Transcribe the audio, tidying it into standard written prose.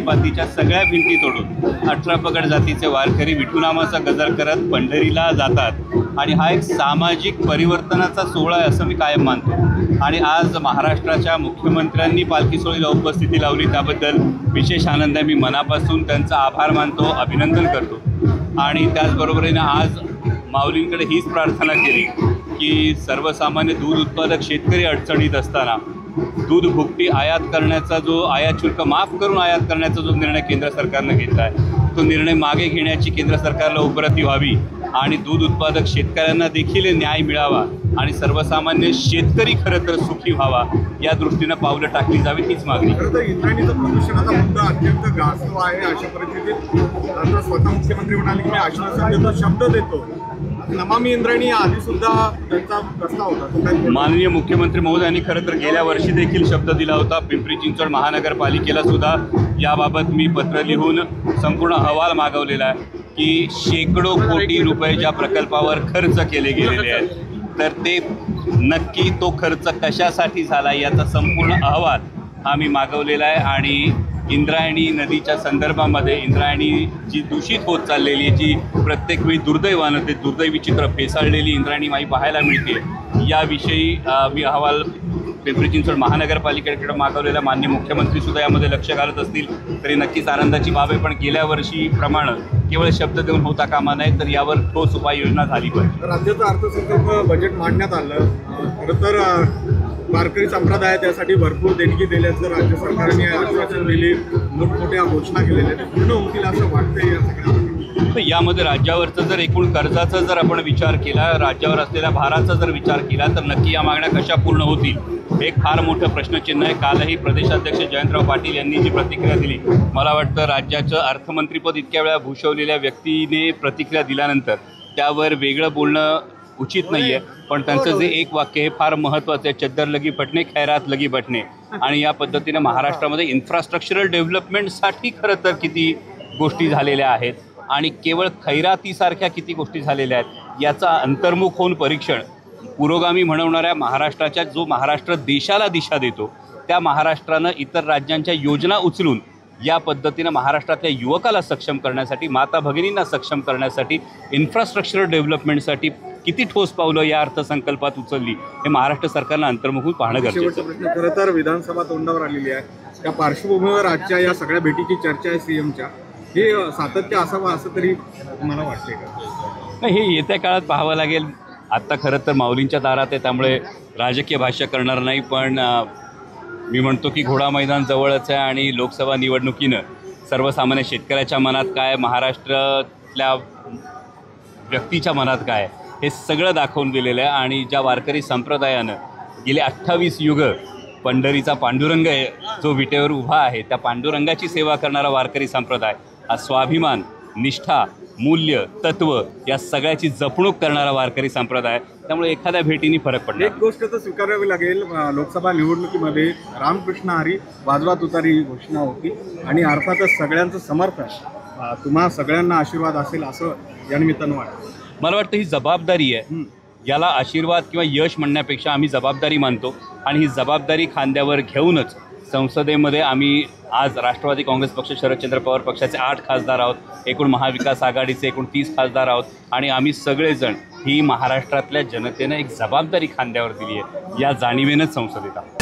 जातीपातीच्या सगळ्या भिंती तोडून 18 पगड जातीचे वारकरी विठुनामाचा गजर करत पंढरीला जातात आणि हा एक सामाजिक परिवर्तनाचा सोहळा आहे असं मी कायम मानतो। आणि आज महाराष्ट्राच्या मुख्यमंत्र्यांनी पालखी सोहळ्याला उपस्थिती लावली, त्याबद्दल विशेष आनंद आहे। मी मनापासून त्यांचा आभार मानतो, अभिनंदन करतो। आणि त्याचबरोबरीने आज माऊलींकडे हीच प्रार्थना केली की सर्वसामान्य दूध उत्पादक शेतकरी अडचणीत असताना दूध भुकटी आयात करण्याचा जो आयात शुल्क माफ करून आयात करण्याचा जो निर्णय केंद्र सरकारनं घेतला आहे तो निर्णय मागे घेण्याची केंद्र सरकारला उपरती व्हावी आणि दूध उत्पादक शेतकऱ्यांना देखील न्याय मिळावा आणि सर्वसामान्य शेतकरी खरं तर सुखी व्हावा या दृष्टीनं पावलं टाकली जावी, हीच मागणी। खरं तर इंद्रायणीचा प्रदूषणाचा मुद्दा अत्यंत गाजतो आहे। अशा परिस्थितीत आता स्वतः मुख्यमंत्री म्हणाले की मी आश्वासन देतो, शब्द देतो। नमामि इंद्रायणी आधी सुद्धा त्यांचा प्रस्ताव होता। माननीय मुख्यमंत्री महोदयांनी खरं तर गेल्या वर्षी देखील शब्द दिला होता। पिंपरी चिंचवड महानगरपालिकेला सुद्धा याबाबत मी पत्र लिहून संपूर्ण अहवाल मागवलेला आहे की शेकडो कोटी रुपये ज्या प्रकल्पावर खर्च केले गेलेले आहेत तर ते नक्की तो खर्च कशासाठी झाला याचा संपूर्ण अहवाल आम्ही मागवलेला आहे। आणि इंद्रायणी नदीच्या संदर्भामध्ये इंद्रायणी जी दूषित होत चाललेली आहे, जी प्रत्येक वेळी दुर्दैवानं ते दुर्दैवी चित्र फेसाळलेली इंद्रायणी माई पाहायला मिळते, याविषयी मी अहवाल पिंपरी चिंचवड महानगरपालिकेकडे मागवलेला। माननीय मुख्यमंत्रीसुद्धा यामध्ये लक्ष घालत असतील तरी नक्कीच आनंदाची बाब आहे। पण गेल्या वर्षीप्रमाणे केवळ शब्द देऊन होता कामा नये, तर यावर ठोस उपाययोजना झाली पाहिजे। राज्याचा अर्थसंकल्प बजेट मांडण्यात आलं, खरं तर वारकरी संप्रदाय त्यासाठी भरपूर देणगी दिल्याचं राज्य सरकारने आश्वासन दिली, मोठमोठ्या घोषणा केलेल्या त्या पूर्ण होतील असं वाटतंय या सगळ्या। यामध्ये राज्यावरचं जर एकूण कर्जाचा जर आपण विचार केला, राज्यावर असलेल्या भाराचा जर विचार केला तर नक्की या मागण्या कशा पूर्ण होतील एक फार मोठं प्रश्नचिन्ह आहे। कालही प्रदेशाध्यक्ष जयंतराव पाटील यांनी जी प्रतिक्रिया दिली, मला वाटतं राज्याचं अर्थमंत्रीपद इतक्या वेळा भूषवलेल्या व्यक्तीने प्रतिक्रिया दिल्यानंतर त्यावर वेगळं बोलणं उचित नाही आहे। पण त्यांचं जे एक वाक्य हे फार महत्त्वाचं आहे, चद्दर लगी फटणे खैरात लगी बटणे। आणि या पद्धतीने महाराष्ट्रामध्ये इन्फ्रास्ट्रक्चरल डेव्हलपमेंटसाठी खरं तर किती गोष्टी झालेल्या आहेत आणि केवळ खैरातीसारख्या किती गोष्टी झालेल्या आहेत याचा अंतर्मुख होऊन परीक्षण पुरोगामी म्हणवणाऱ्या महाराष्ट्राच्या जो महाराष्ट्र देशाला दिशा देतो त्या महाराष्ट्रानं इतर राज्यांच्या योजना उचलून या पद्धतीनं महाराष्ट्रातल्या युवकाला सक्षम करण्यासाठी, माता भगिनींना सक्षम करण्यासाठी, इन्फ्रास्ट्रक्चरल डेव्हलपमेंटसाठी किती ठोस पावलं या अर्थसंकल्पात उचलली हे महाराष्ट्र सरकारनं अंतर्मुख पाहणं गरजेचं आहे। खरं तर विधानसभा तोंडावर आलेली आहे, त्या पार्श्वभूमीवर आजच्या या सगळ्या भेटीची चर्चा आहे सीएमच्या, हे सातत्य असावं असं तरी मला वाटते का? नाही, हे येत्या काळात पाहावं लागेल। आत्ता खरं तर माऊलींच्या दारात आहे त्यामुळे राजकीय भाष्य करणार नाही, पण मी म्हणतो की घोडा मैदान जवळच आहे आणि लोकसभा निवडणुकीनं सर्वसामान्य शेतकऱ्याच्या मनात काय, महाराष्ट्रातल्या व्यक्तीच्या मनात काय हे सगळं दाखवून दिलेलं आहे। आणि ज्या वारकरी संप्रदायानं गेले 28 युग पंढरीचा पांडुरंग जो विटेवर उभा आहे त्या पांडुरंगाची सेवा करणारा वारकरी संप्रदाय हा स्वाभिमान, निष्ठा, मूल्य, तत्व या सगळ्याची जपणूक करणारा वारकरी संप्रदाय, त्यामुळे एखाद्या भेटीने फरक पडला। एक गोष्ट तर स्वीकारावी लागेल, लोकसभा निवडणुकीमध्ये रामकृष्ण हरी वाजवा तुतारी ही घोषणा होती आणि अर्थातच सगळ्यांचं समर्थन, तुम्हा सगळ्यांना आशीर्वाद असेल असं या निमित्तानं वाटतं। मला वाटतं ही जबाबदारी आहे, याला आशीर्वाद किंवा यश म्हणण्यापेक्षा आम्ही जबाबदारी मानतो आणि ही जबाबदारी खांद्यावर घेऊनच संसदेमध्ये आम्ही आज राष्ट्रवादी काँग्रेस पक्ष, शरदचंद्र पवार पक्षाचे 8 खासदार आहोत, एकूण महाविकास आघाडीचे एकूण 30 खासदार आहोत आणि आम्ही सगळेजण ही महाराष्ट्रातल्या जनतेनं एक जबाबदारी खांद्यावर दिली आहे या जाणीवेनंच संसदेत आहोत।